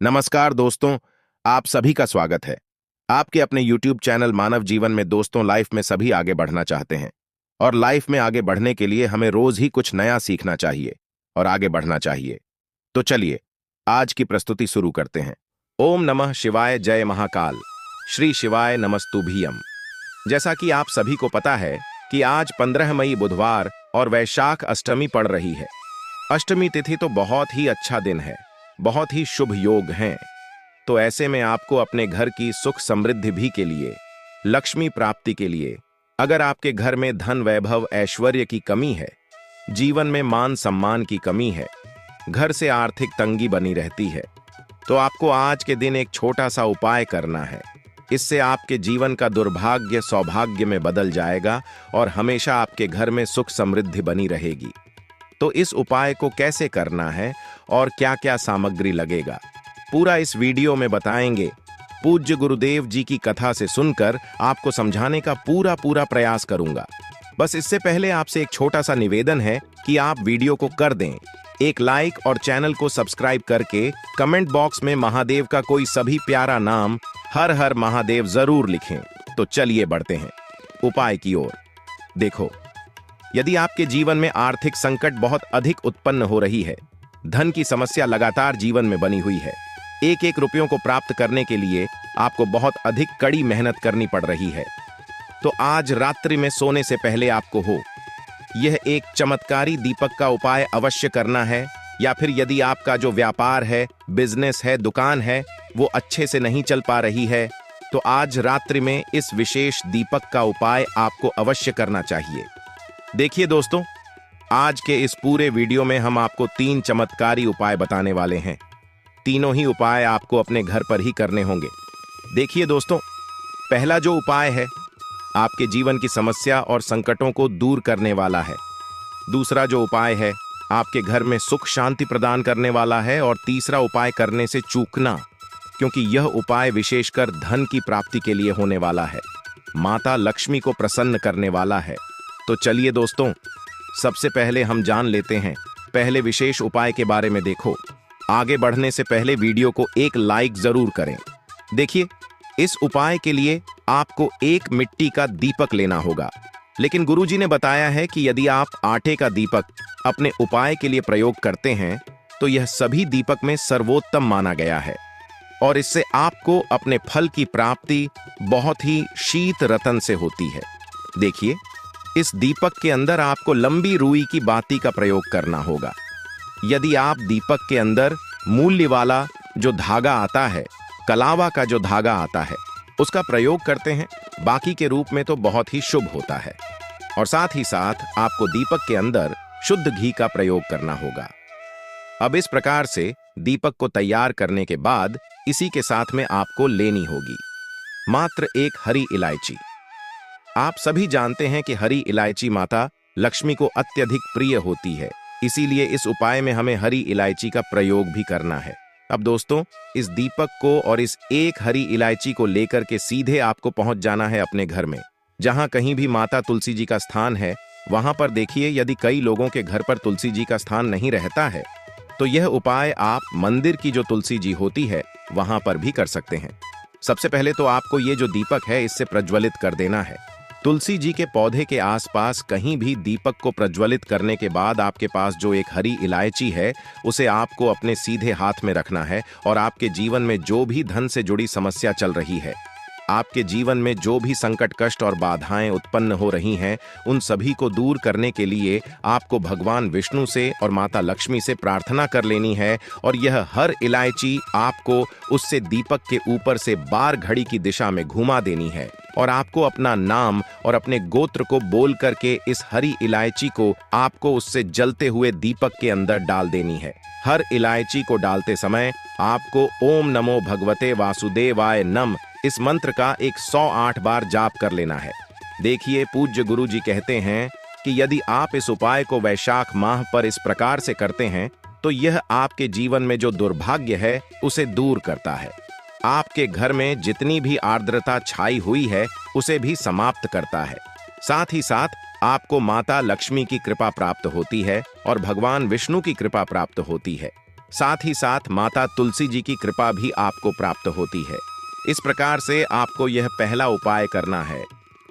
नमस्कार दोस्तों, आप सभी का स्वागत है। आपके अपने YouTube चैनल मानव जीवन में दोस्तों, लाइफ में सभी आगे बढ़ना चाहते हैं और लाइफ में आगे बढ़ने के लिए हमें रोज ही कुछ नया सीखना चाहिए और आगे बढ़ना चाहिए। तो चलिए आज की प्रस्तुति शुरू करते हैं। ओम नमः शिवाय, जय महाकाल, श्री शिवाय नमस्तुभ्यम। जैसा कि आप सभी को पता है कि आज 15 मई बुधवार और वैशाख अष्टमी पड़ रही है। अष्टमी तिथि तो बहुत ही अच्छा दिन है, बहुत ही शुभ योग हैं। तो ऐसे में आपको अपने घर की सुख समृद्धि भी के लिए, लक्ष्मी प्राप्ति के लिए, अगर आपके घर में धन वैभव ऐश्वर्य की कमी है, जीवन में मान सम्मान की कमी है, घर से आर्थिक तंगी बनी रहती है, तो आपको आज के दिन एक छोटा सा उपाय करना है। इससे आपके जीवन का दुर्भाग्य सौभाग्य में बदल जाएगा और हमेशा आपके घर में सुख समृद्धि बनी रहेगी। तो इस उपाय को कैसे करना है और क्या क्या सामग्री लगेगा, पूरा इस वीडियो में बताएंगे। पूज्य गुरुदेव जी की कथा से सुनकर आपको समझाने का पूरा प्रयास करूंगा। बस इससे पहले आपसे एक छोटा सा निवेदन है कि आप वीडियो को कर दें एक लाइक और चैनल को सब्सक्राइब करके कमेंट बॉक्स में महादेव का कोई सभी प्यारा नाम हर हर महादेव जरूर लिखें। तो चलिए बढ़ते हैं उपाय की ओर। देखो, यदि आपके जीवन में आर्थिक संकट बहुत अधिक उत्पन्न हो रही है, धन की समस्या लगातार जीवन में बनी हुई है, एक एक रुपयों को प्राप्त करने के लिए आपको बहुत अधिक कड़ी मेहनत करनी पड़ रही है, तो आज रात्रि में सोने से पहले आपको यह एक चमत्कारी दीपक का उपाय अवश्य करना है। या फिर यदि आपका जो व्यापार है, बिजनेस है, दुकान है, वो अच्छे से नहीं चल पा रही है, तो आज रात्रि में इस विशेष दीपक का उपाय आपको अवश्य करना चाहिए। देखिए दोस्तों, आज के इस पूरे वीडियो में हम आपको 3 चमत्कारी उपाय बताने वाले हैं। तीनों ही उपाय आपको अपने घर पर ही करने होंगे। देखिए दोस्तों, पहला जो उपाय है आपके जीवन की समस्या और संकटों को दूर करने वाला है। दूसरा जो उपाय है आपके घर में सुख शांति प्रदान करने वाला है। और तीसरा उपाय करने से चूकना, क्योंकि यह उपाय विशेषकर धन की प्राप्ति के लिए होने वाला है, माता लक्ष्मी को प्रसन्न करने वाला है। तो चलिए दोस्तों, सबसे पहले हम जान लेते हैं पहले विशेष उपाय के बारे में। देखो, आगे बढ़ने से पहले वीडियो को एक लाइक जरूर करें। देखिए, इस उपाय के लिए आपको एक मिट्टी का दीपक लेना होगा, लेकिन गुरुजी ने बताया है कि यदि आप आटे का दीपक अपने उपाय के लिए प्रयोग करते हैं तो यह सभी दीपक में सर्वोत्तम माना गया है और इससे आपको अपने फल की प्राप्ति बहुत ही शीत रतन से होती है। देखिए, इस दीपक के अंदर आपको लंबी रुई की बाती का प्रयोग करना होगा। यदि आप दीपक के अंदर मूल्य वाला जो धागा आता है, कलावा का जो धागा आता है, उसका प्रयोग करते हैं, बाकी के रूप में तो बहुत ही शुभ होता है। और साथ ही साथ आपको दीपक के अंदर शुद्ध घी का प्रयोग करना होगा। अब इस प्रकार से दीपक को तैयार करने के बाद इसी के साथ में आपको लेनी होगी मात्र एक हरी इलायची। आप सभी जानते हैं कि हरी इलायची माता लक्ष्मी को अत्यधिक प्रिय होती है, इसीलिए इस उपाय में हमें हरी इलायची का प्रयोग भी करना है। अब दोस्तों, इस दीपक को और इस एक हरी इलायची को लेकर के सीधे आपको पहुंच जाना है अपने घर में, जहां कहीं भी माता तुलसी जी का स्थान है वहां पर। देखिए, यदि कई लोगों के घर पर तुलसी जी का स्थान नहीं रहता है तो यह उपाय आप मंदिर की जो तुलसी जी होती है वहां पर भी कर सकते हैं। सबसे पहले तो आपको ये जो दीपक है इससे प्रज्वलित कर देना है। तुलसी जी के पौधे के आसपास कहीं भी दीपक को प्रज्वलित करने के बाद आपके पास जो एक हरी इलायची है उसे आपको अपने सीधे हाथ में रखना है और आपके जीवन में जो भी धन से जुड़ी समस्या चल रही है, आपके जीवन में जो भी संकट कष्ट और बाधाएं उत्पन्न हो रही हैं, उन सभी को दूर करने के लिए आपको भगवान विष्णु से और माता लक्ष्मी से प्रार्थना कर लेनी है। और यह हर इलायची आपको उससे दीपक के ऊपर से 12 घड़ी की दिशा में घुमा देनी है और आपको अपना नाम और अपने गोत्र को बोल करके इस हरी इलायची को आपको उससे जलते हुए दीपक के अंदर डाल देनी है। हर इलायची को डालते समय आपको ओम नमो भगवते वासुदेवाय नम इस मंत्र का 108 बार जाप कर लेना है। देखिए, पूज्य गुरु जी कहते हैं कि यदि आप इस उपाय को वैशाख माह पर इस प्रकार से करते हैं तो यह आपके जीवन में जो दुर्भाग्य है उसे दूर करता है, आपके घर में जितनी भी आर्द्रता छाई हुई है उसे भी समाप्त करता है। साथ ही साथ आपको माता लक्ष्मी की कृपा प्राप्त होती है और भगवान विष्णु की कृपा प्राप्त होती है। साथ ही साथ माता तुलसी जी की कृपा भी आपको प्राप्त होती है। इस प्रकार से आपको यह पहला उपाय करना है।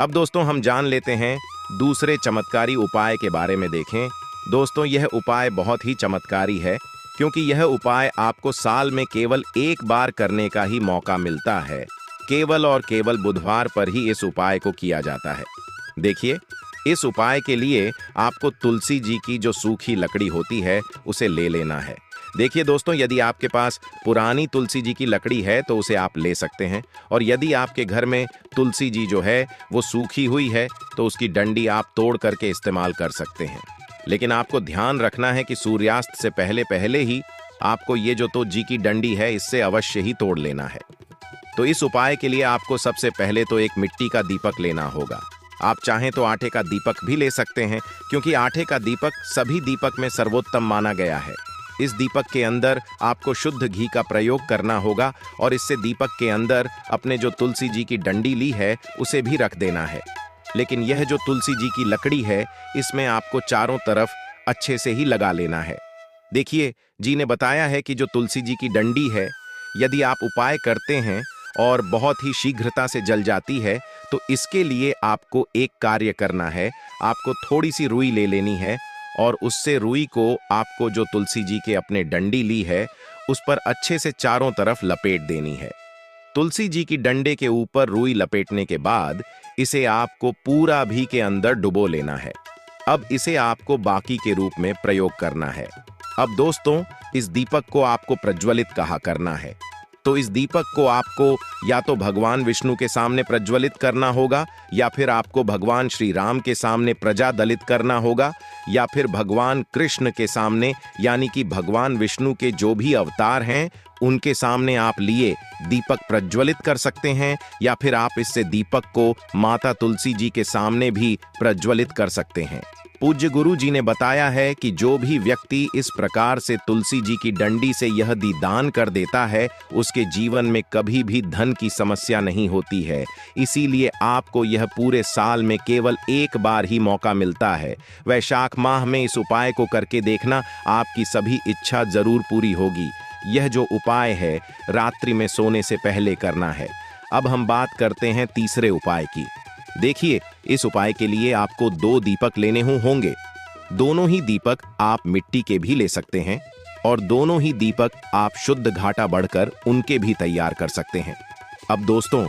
अब दोस्तों हम जान लेते हैं दूसरे चमत्कारी उपाय के बारे में। देखें दोस्तों, यह उपाय बहुत ही चमत्कारी है, क्योंकि यह उपाय आपको साल में केवल एक बार करने का ही मौका मिलता है। केवल और केवल बुधवार पर ही इस उपाय को किया जाता है। देखिए, इस उपाय के लिए आपको तुलसी जी की जो सूखी लकड़ी होती है उसे ले लेना है। देखिए दोस्तों, यदि आपके पास पुरानी तुलसी जी की लकड़ी है तो उसे आप ले सकते हैं, और यदि आपके घर में तुलसी जी जो है वो सूखी हुई है तो उसकी डंडी आप तोड़ करके इस्तेमाल कर सकते हैं। लेकिन आपको ध्यान रखना है कि सूर्यास्त से पहले पहले ही आपको ये जो तो जी की डंडी है इससे अवश्य ही तोड़ लेना है। तो इस उपाय के लिए आपको सबसे पहले तो एक मिट्टी का दीपक लेना होगा। आप चाहें तो आटे का दीपक भी ले सकते हैं, क्योंकि आटे का दीपक सभी दीपक में सर्वोत्तम माना गया है। इस दीपक के अंदर आपको शुद्ध घी का प्रयोग करना होगा, और इससे दीपक के अंदर अपने जो तुलसी जी की डंडी ली है उसे भी रख देना है। लेकिन यह जो तुलसी जी की लकड़ी है इसमें आपको चारों तरफ अच्छे से ही लगा लेना है। देखिए, जी ने बताया है कि जो तुलसी जी की डंडी है, यदि आप उपाय करते हैं और बहुत ही शीघ्रता से जल जाती है, तो इसके लिए आपको एक कार्य करना है। आपको थोड़ी सी रुई ले लेनी है, और उससे रुई को आपको जो तुलसी जी के अपने डंडी ली है उस पर अच्छे से चारों तरफ लपेट देनी है। तुलसी जी की डंडे के ऊपर रुई लपेटने के बाद इसे आपको पूरा भी के अंदर डुबो लेना है। अब इसे आपको बाकी के रूप में प्रयोग करना है। अब दोस्तों, इस दीपक को आपको प्रज्वलित कहा करना है। तो इस दीपक को आपको या तो भगवान विष्णु के सामने प्रज्वलित करना होगा, या फिर आपको भगवान श्री राम के सामने प्रज्वलित करना होगा, या फिर भगवान कृष्ण के सामने, यानी कि भगवान विष्णु के जो भी अवतार हैं उनके सामने आप लिए दीपक प्रज्वलित कर सकते हैं, या फिर आप इससे दीपक को माता तुलसी जी के सामने भी प्रज्वलित कर सकते हैं। पूज्य गुरु जी ने बताया है कि जो भी व्यक्ति इस प्रकार से तुलसी जी की डंडी से यह दान कर देता है उसके जीवन में कभी भी धन की समस्या नहीं होती है। इसीलिए आपको यह पूरे साल में केवल एक बार ही मौका मिलता है। वैशाख माह में इस उपाय को करके देखना, आपकी सभी इच्छा जरूर पूरी होगी। यह जो उपाय है रात्रि में सोने से पहले करना है। अब हम बात करते हैं तीसरे उपाय की। देखिए, इस उपाय के लिए आपको 2 दीपक लेने होंगे। दोनों ही दीपक आप मिट्टी के भी ले सकते हैं, और दोनों ही दीपक आप शुद्ध घाटा बढ़कर उनके भी तैयार कर सकते हैं। अब दोस्तों,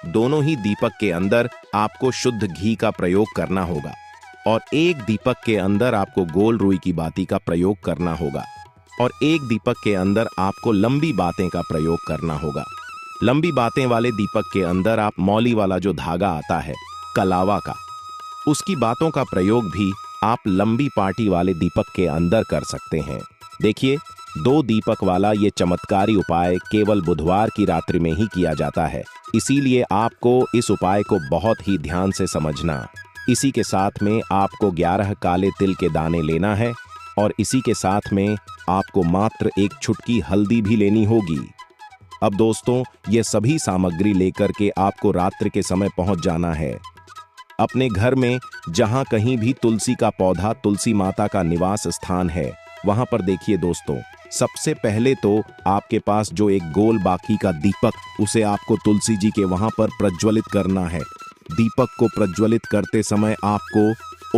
दोनों ही दीपक के अंदर आपको शुद्ध घी का प्रयोग करना होगा, और एक दीपक के अंदर आपको गोल रुई की बाती का प्रयोग करना होगा, और एक दीपक के अंदर आपको लंबी बातें का प्रयोग करना होगा। लंबी बातें वाले दीपक के अंदर आप मौली वाला जो धागा आता है कलावा का, उसकी बातों का प्रयोग भी आप लंबी पार्टी वाले दीपक के अंदर कर सकते हैं। देखिए, 2 दीपक वाला ये चमत्कारी उपाय केवल बुधवार की रात्रि में ही किया जाता है। इसीलिए आपको इस उपाय को बहुत ही ध्यान से समझना। इसी के साथ में आपको 11 काले तिल के दाने लेना है, और इसी के साथ में आपको मात्र एक चुटकी हल्दी भी लेनी होगी। अब दोस्तों, ये सभी सामग्री लेकर के आपको रात्रि के समय पहुंच जाना है अपने घर में, जहां कहीं भी तुलसी का पौधा, तुलसी माता का निवास स्थान है, वहां पर देखिए दोस्तों, सबसे पहले तो आपके पास जो एक गोल बाकी का दीपक, उसे आपको तुलसी जी के वहां पर प्रज्वलित करना है। दीपक को प्रज्वलित करते समय आपको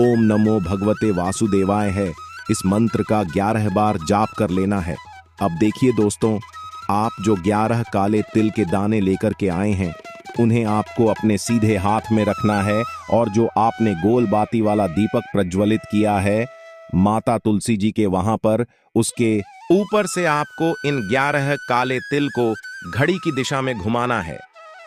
ओम नमो भगवते वासुदेवाय है इस मंत्र का 11 बार जाप कर लेना है। अब देखिए दोस्तों, आप जो 11 काले तिल के दाने लेकर के आए हैं उन्हें आपको अपने सीधे हाथ में रखना है, और जो आपने गोल बाती वाला दीपक प्रज्वलित किया है माता तुलसी जी के वहां पर, उसके ऊपर से आपको इन 11 काले तिल को घड़ी की दिशा में घुमाना है।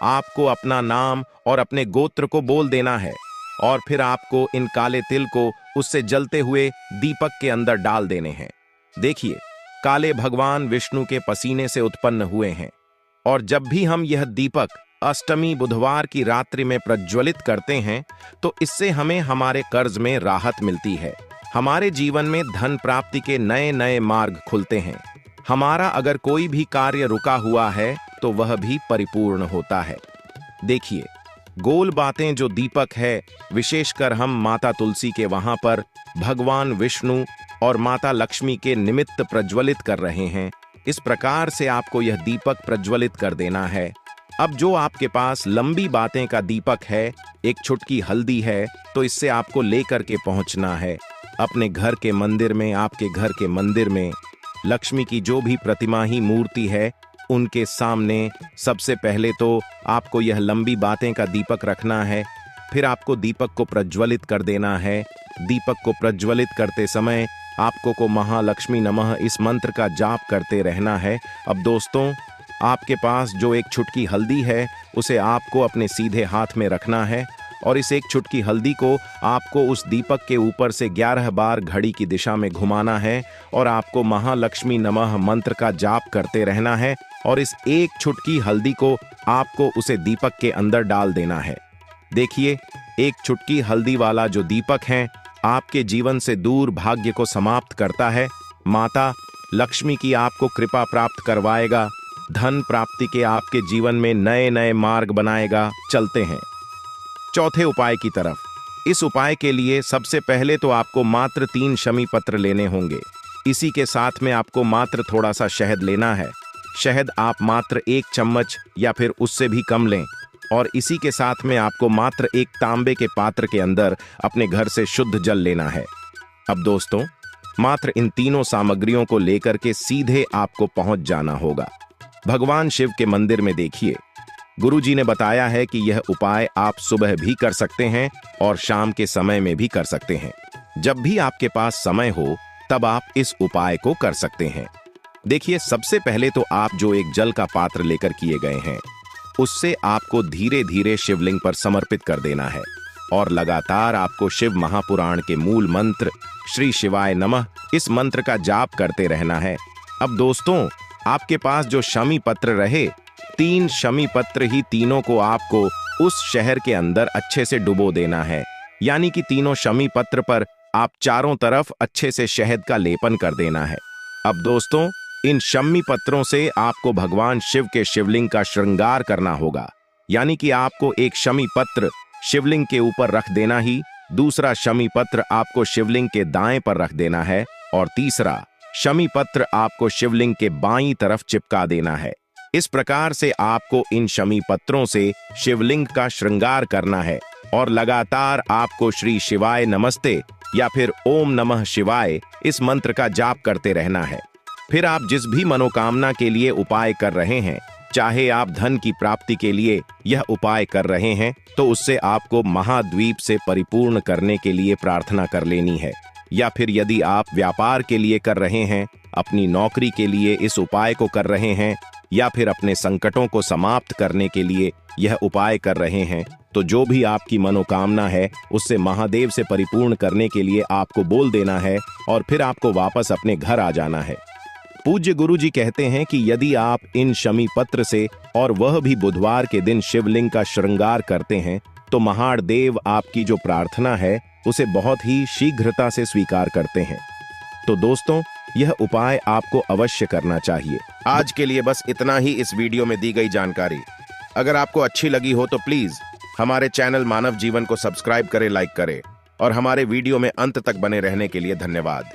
आपको अपना नाम और अपने गोत्र को बोल देना है, और फिर आपको इन काले तिल को उससे जलते हुए दीपक के अंदर डाल देने हैं। देखिए, काले भगवान विष्णु के पसीने से उत्पन्न हुए हैं, और जब भी हम यह दीपक अष्टमी बुधवार की रात्रि में प्रज्वलित करते हैं तो इससे हमें हमारे कर्ज में राहत मिलती है। हमारे जीवन में धन प्राप्ति के नए नए मार्ग खुलते हैं। हमारा अगर कोई भी कार्य रुका हुआ है तो वह भी परिपूर्ण होता है। देखिए, गोल बातें जो दीपक है, विशेषकर हम माता तुलसी के वहां पर भगवान विष्णु और माता लक्ष्मी के निमित्त प्रज्वलित कर रहे हैं, इस प्रकार से आपको यह दीपक प्रज्वलित कर देना है। अब जो आपके पास लंबी बातें का दीपक है, एक चुटकी हल्दी है, तो इससे आपको लेकर के पहुंचना है अपने घर के मंदिर में। आपके घर के मंदिर में लक्ष्मी की जो भी प्रतिमा ही मूर्ति है, उनके सामने सबसे पहले तो आपको यह लंबी बातें का दीपक रखना है। फिर आपको दीपक को प्रज्वलित कर देना है। दीपक को प्रज्वलित करते समय आपको को महालक्ष्मी नमः इस मंत्र का जाप करते रहना है। अब दोस्तों, आपके पास जो एक चुटकी हल्दी है, उसे आपको अपने सीधे हाथ में रखना है और इस एक चुटकी हल्दी को आपको उस दीपक के ऊपर से 11 बार घड़ी की दिशा में घुमाना है और आपको महालक्ष्मी नमः मंत्र का जाप करते रहना है और इस एक चुटकी हल्दी को आपको उसे दीपक के अंदर डाल देना है। देखिए, एक चुटकी हल्दी वाला जो दीपक है आपके जीवन से दूर भाग्य को समाप्त करता है। माता लक्ष्मी की आपको कृपा प्राप्त करवाएगा, धन प्राप्ति के आपके जीवन में नए नए मार्ग बनाएगा। चलते हैं चौथे उपाय की तरफ। इस उपाय के लिए सबसे पहले तो आपको मात्र 3 शमी पत्र लेने होंगे। इसी के साथ में आपको मात्र थोड़ा सा शहद लेना है। शहद आप मात्र 1 चम्मच या फिर उससे भी कम लें और इसी के साथ में आपको मात्र एक तांबे के पात्र के अंदर अपने घर से शुद्ध जल लेना है। अब दोस्तों, मात्र इन तीनों सामग्रियों को लेकर के सीधे आपको पहुंच जाना होगा भगवान शिव के मंदिर में। देखिए, गुरुजी ने बताया है कि यह उपाय आप सुबह भी कर सकते हैं और शाम के समय में भी कर सकते हैं। जब भी आपके पास समय हो तब आप इस उपाय को कर सकते हैं। देखिए, सबसे पहले तो आप जो एक जल का पात्र लेकर किए गए हैं, उससे आपको धीरे धीरे शिवलिंग पर समर्पित कर देना है और लगातार आपको शिव महापुराण के मूल मंत्र श्री शिवाय नमः इस मंत्र का जाप करते रहना है। अब दोस्तों, आपके पास जो शमी पत्र रहे, 3 शमी पत्र ही तीनों को आपको उस शहर के अंदर अच्छे से डुबो देना है। यानी कि तीनों शमी पत्र पर आप चारों तरफ अच्छे से शहद का लेपन कर देना है। अब दोस्तों, इन शमी पत्रों से आपको भगवान शिव के शिवलिंग का श्रृंगार करना होगा। यानी कि आपको एक शमी पत्र शिवलिंग के ऊपर रख देना ही, दूसरा शमी पत्र आपको शिवलिंग के दाएं पर रख देना है और तीसरा शमी पत्र आपको शिवलिंग के बाईं तरफ चिपका देना है। इस प्रकार से आपको इन शमी पत्रों से शिवलिंग का श्रृंगार करना है और लगातार आपको श्री शिवाय नमस्ते या फिर ओम नमः शिवाय इस मंत्र का जाप करते रहना है। फिर आप जिस भी मनोकामना के लिए उपाय कर रहे हैं, चाहे आप धन की प्राप्ति के लिए यह उपाय कर रहे हैं, तो उससे आपको महाद्वीप से परिपूर्ण करने के लिए प्रार्थना कर लेनी है। या फिर यदि आप व्यापार के लिए कर रहे हैं, अपनी नौकरी के लिए इस उपाय को कर रहे हैं, या फिर अपने संकटों को समाप्त करने के लिए यह उपाय कर रहे हैं, तो जो भी आपकी मनोकामना है उससे महादेव से परिपूर्ण करने के लिए आपको बोल देना है और फिर आपको वापस अपने घर आ जाना है। पूज्य गुरुजी कहते हैं कि यदि आप इन शमी पत्र से और वह भी बुधवार के दिन शिवलिंग का श्रृंगार करते हैं, तो महादेव आपकी जो प्रार्थना है उसे बहुत ही शीघ्रता से स्वीकार करते हैं। तो दोस्तों, यह उपाय आपको अवश्य करना चाहिए। आज के लिए बस इतना ही इस वीडियो में दी गई जानकारी। अगर आपको अच्छी लगी हो तो प्लीज हमारे चैनल मानव जीवन को सब्सक्राइब करें, लाइक करें और हमारे वीडियो में अंत तक बने रहने के लिए धन्यवाद।